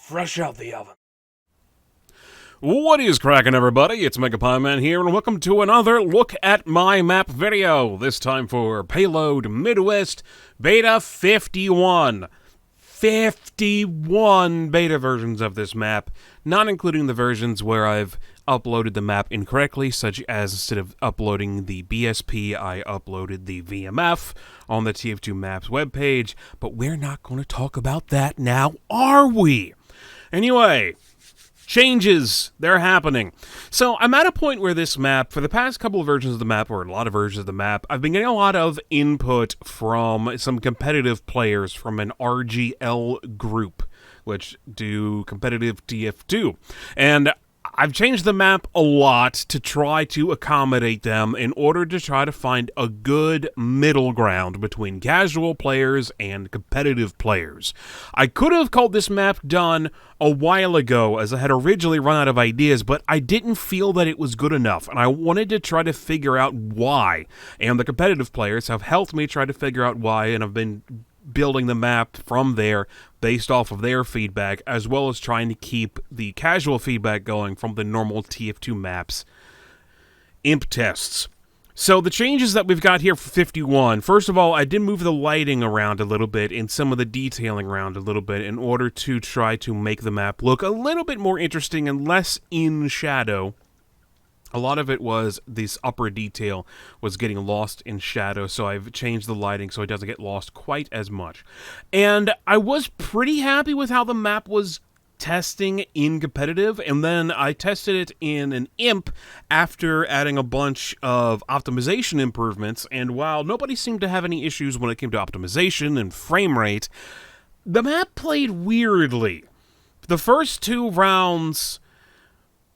fresh out the oven. What is cracking, everybody? It's megapiemanphd here, and welcome to another Look at My Map video. This time for Payload Midwest Beta 51. 51 beta versions of this map, not including the versions where I've uploaded the map incorrectly, such as instead of uploading the BSP, I uploaded the VMF on the TF2 Maps webpage, but we're not going to talk about that now, are we? Anyway, changes, they're happening. So I'm at a point where this map, for the past couple of versions of the map, or a lot of versions of the map, I've been getting a lot of input from some competitive players from an RGL group, which do competitive TF2. And I've changed the map a lot to try to accommodate them in order to try to find a good middle ground between casual players and competitive players. I could have called this map done a while ago, as I had originally run out of ideas, but I didn't feel that it was good enough, and I wanted to try to figure out why. And the competitive players have helped me try to figure out why, and I've been building the map from there based off of their feedback, as well as trying to keep the casual feedback going from the normal TF2 maps imp tests. So the changes that we've got here for 51, first of all, I did move the lighting around a little bit and some of the detailing around a little bit in order to try to make the map look a little bit more interesting and less in shadow. A lot of it was this upper detail was getting lost in shadow, so I've changed the lighting so it doesn't get lost quite as much. And I was pretty happy with how the map was testing in competitive, and then I tested it in an imp after adding a bunch of optimization improvements, and while nobody seemed to have any issues when it came to optimization and frame rate, the map played weirdly. The first two rounds,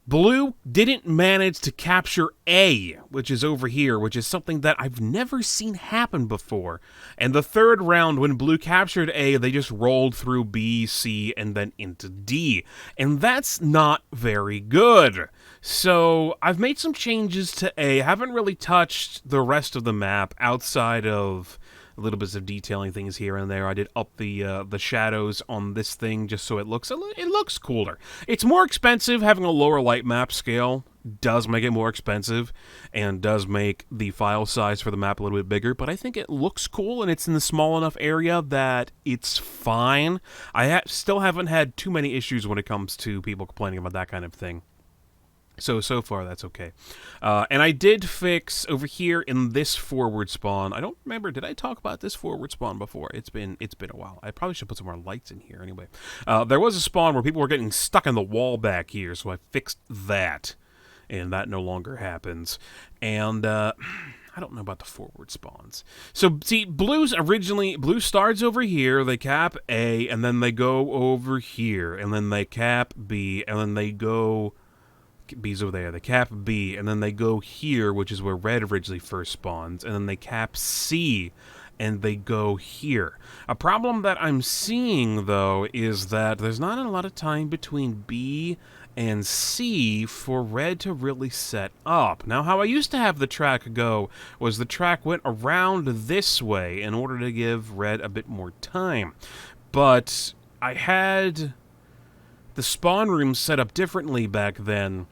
Blue didn't manage to capture A, which is over here, which is something that I've never seen happen before. And the third round, when Blue captured A, they just rolled through B, C, and then into D. And that's not very good. So I've made some changes to A. I haven't really touched the rest of the map outside of a little bits of detailing things here and there. I did up the shadows on this thing just so it looks cooler. It's more expensive. Having a lower light map scale does make it more expensive and does make the file size for the map a little bit bigger, but I think it looks cool and it's in a small enough area that it's fine. I still haven't had too many issues when it comes to people complaining about that kind of thing. So far, that's okay. And I did fix over here in this forward spawn. I don't remember, did I talk about this forward spawn before? It's been a while. I probably should put some more lights in here anyway. There was a spawn where people were getting stuck in the wall back here, so I fixed that. And that no longer happens. And I don't know about the forward spawns. So, see, Blue starts over here, they cap A, and then they go over here, and then they cap B, and then they go B's over there, they cap B, and then they go here, which is where Red originally first spawns, and then they cap C, and they go here. A problem that I'm seeing, though, is that there's not a lot of time between B and C for Red to really set up. Now, how I used to have the track go was the track went around this way in order to give Red a bit more time. But I had the spawn room set up differently back then,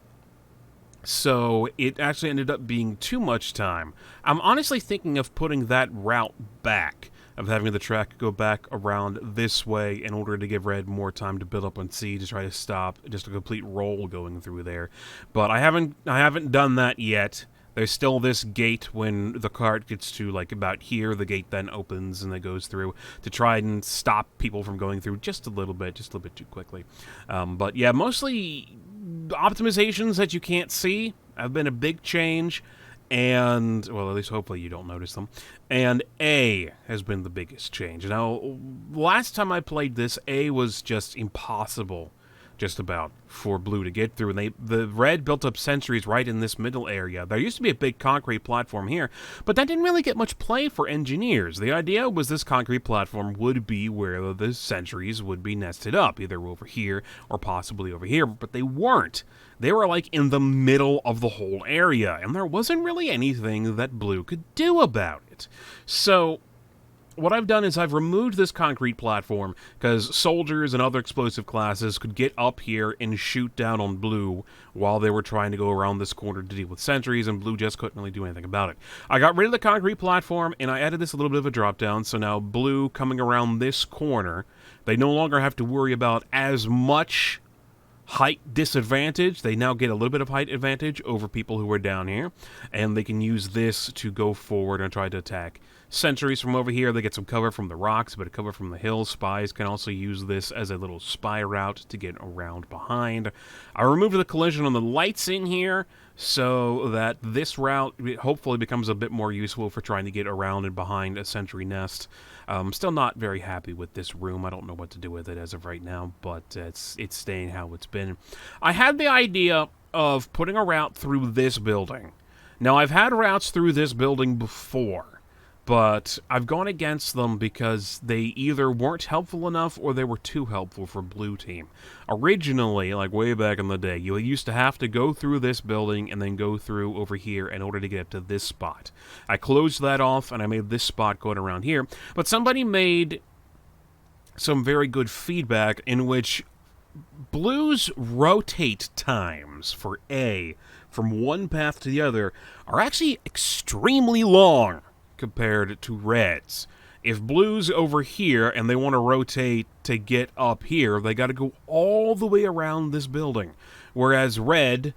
so it actually ended up being too much time. I'm honestly thinking of putting that route back, of having the track go back around this way in order to give Red more time to build up on C to try to stop just a complete roll going through there. But I haven't done that yet. There's still this gate when the cart gets to, like, about here. The gate then opens and it goes through to try and stop people from going through just a little bit too quickly. But yeah, mostly optimizations that you can't see have been a big change, and, well, at least hopefully you don't notice them. And A has been the biggest change. Now, last time I played this, A was just impossible, just about, for Blue to get through. And the Red built up sentries right in this middle area. There used to be a big concrete platform here, but that didn't really get much play for engineers. The idea was this concrete platform would be where the sentries would be nested up, either over here or possibly over here, but they weren't. They were, like, in the middle of the whole area, and there wasn't really anything that Blue could do about it. So what I've done is I've removed this concrete platform because soldiers and other explosive classes could get up here and shoot down on blue while they were trying to go around this corner to deal with sentries, and blue just couldn't really do anything about it. I got rid of the concrete platform, and I added this a little bit of a drop down, so now blue coming around this corner, they no longer have to worry about as much height disadvantage. They now get a little bit of height advantage over people who are down here, and they can use this to go forward and try to attack sentries from over here. They get some cover from the rocks, but a cover from the hills. Spies can also use this as a little spy route to get around behind. I removed the collision on the lights in here so that this route hopefully becomes a bit more useful for trying to get around and behind a sentry nest. Still not very happy with this room. I don't know what to do with it as of right now, but it's staying how it's been. I had the idea of putting a route through this building. Now, I've had routes through this building before, but I've gone against them because they either weren't helpful enough or they were too helpful for blue team. Originally, like way back in the day, you used to have to go through this building and then go through over here in order to get to this spot. I closed that off and I made this spot going around here, but somebody made some very good feedback in which blue's rotate times for A from one path to the other are actually extremely long compared to reds. If blue's over here and they want to rotate to get up here, they got to go all the way around this building. Whereas red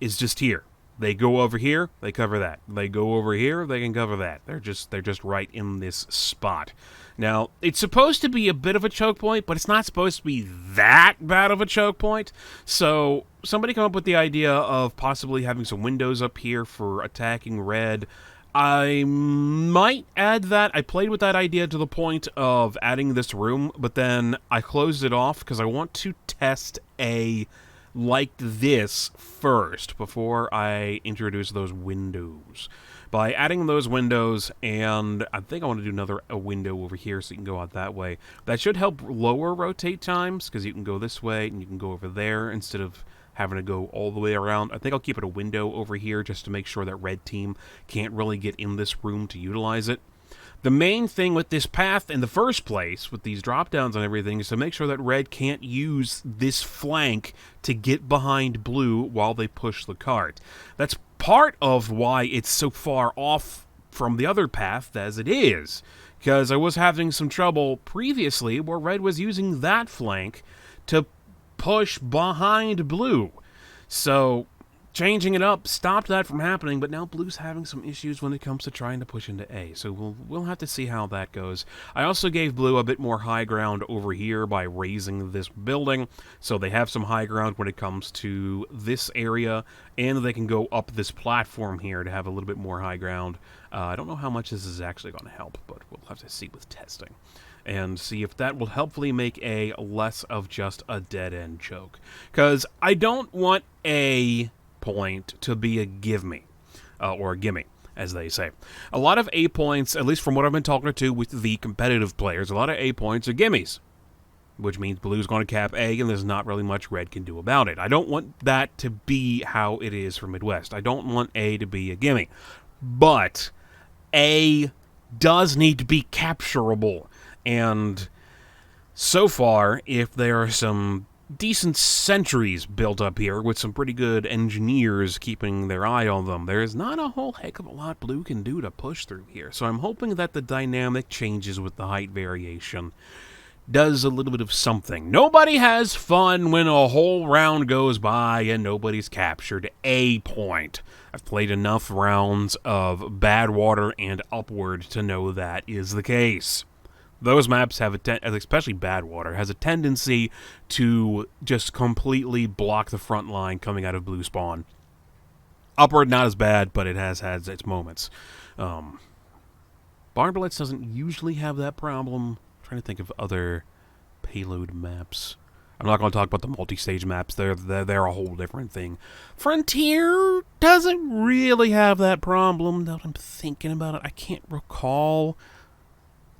is just here. They go over here, they cover that. They go over here, they can cover that. They're just right in this spot. Now, it's supposed to be a bit of a choke point, but it's not supposed to be that bad of a choke point. So somebody come up with the idea of possibly having some windows up here for attacking red. I might add that. I played with that idea to the point of adding this room, but then I closed it off because I want to test a like this first before I introduce those windows. By adding those windows, and I think I want to do a window over here so you can go out that way. That should help lower rotate times because you can go this way and you can go over there instead of having to go all the way around. I think I'll keep it a window over here just to make sure that red team can't really get in this room to utilize it. The main thing with this path in the first place, with these drop-downs and everything, is to make sure that red can't use this flank to get behind blue while they push the cart. That's part of why it's so far off from the other path as it is, because I was having some trouble previously where red was using that flank to push behind blue. So changing it up stopped that from happening, but now blue's having some issues when it comes to trying to push into A. So we'll have to see how that goes. I also gave blue a bit more high ground over here by raising this building, so they have some high ground when it comes to this area, and they can go up this platform here to have a little bit more high ground. I don't know how much this is actually going to help, but we'll have to see with testing and see if that will helpfully make A less of just a dead-end choke. Because I don't want A point to be a give me, or a gimme, as they say. A lot of A points, at least from what I've been talking to with the competitive players, a lot of A points are gimmies, which means blue's going to cap A, and there's not really much red can do about it. I don't want that to be how it is for Midwest. I don't want A to be a gimme. But A does need to be capturable, and so far, if there are some decent sentries built up here with some pretty good engineers keeping their eye on them, there's not a whole heck of a lot blue can do to push through here. So I'm hoping that the dynamic changes with the height variation does a little bit of something. Nobody has fun when a whole round goes by and nobody's captured A point. I've played enough rounds of Badwater and Upward to know that is the case. Those maps have especially Badwater, has a tendency to just completely block the front line coming out of blue spawn. Upward, not as bad, but it has had its moments. Barn Blitz doesn't usually have that problem. I'm trying to think of other payload maps. I'm not going to talk about the multi-stage maps. They're a whole different thing. Frontier doesn't really have that problem, now that I'm thinking about it. I can't recall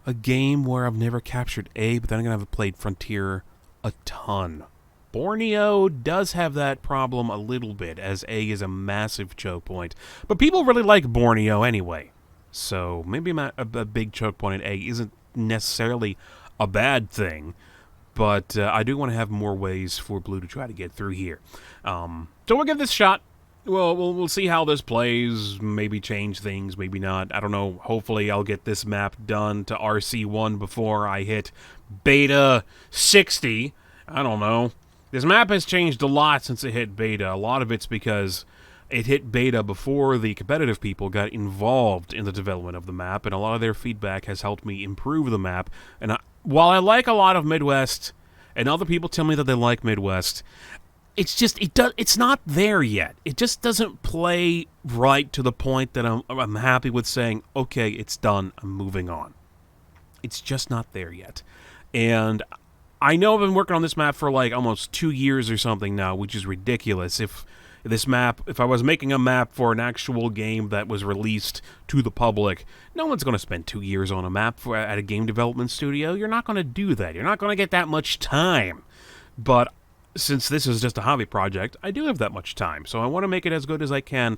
a game where I've never captured A, but then again, I've played Frontier a ton. Borneo does have that problem a little bit, as A is a massive choke point. But people really like Borneo anyway. So maybe a big choke point at A isn't necessarily a bad thing, but I do want to have more ways for blue to try to get through here. So we'll give this a shot. Well, we'll see how this plays. Maybe change things, maybe not. I don't know. Hopefully I'll get this map done to RC1 before I hit beta 60. I don't know. This map has changed a lot since it hit beta. A lot of it's because it hit beta before the competitive people got involved in the development of the map, and a lot of their feedback has helped me improve the map. And while I like a lot of Midwest, and other people tell me that they like Midwest, it's just it's not there yet. It just doesn't play right to the point that I'm happy with saying, okay, it's done, I'm moving on. It's just not there yet. And I know I've been working on this map for like almost 2 years or something now, which is ridiculous. If I was making a map for an actual game that was released to the public, no one's going to spend 2 years on a map at a game development studio. You're not going to do that. You're not going to get that much time. But since this is just a hobby project, I do have that much time. So I want to make it as good as I can,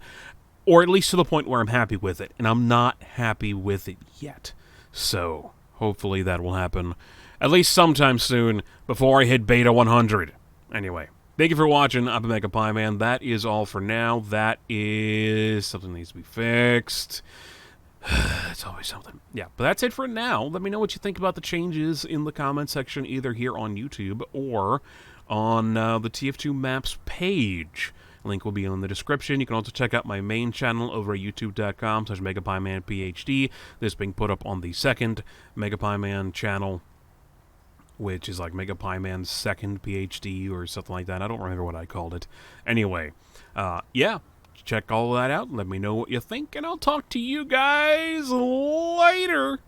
or at least to the point where I'm happy with it. And I'm not happy with it yet. So hopefully that will happen at least sometime soon before I hit beta 100. Anyway. Thank you for watching. I'm megapieman. That is all for now. That is something that needs to be fixed. It's always something. Yeah, but that's it for now. Let me know what you think about the changes in the comment section, either here on YouTube or on the TF2 Maps page. Link will be in the description. You can also check out my main channel over at youtube.com/megapiemanphd. This being put up on the second Megapieman channel, which is like Megapieman's second PhD or something like that. I don't remember what I called it. Anyway, yeah, check all that out. Let me know what you think, and I'll talk to you guys later.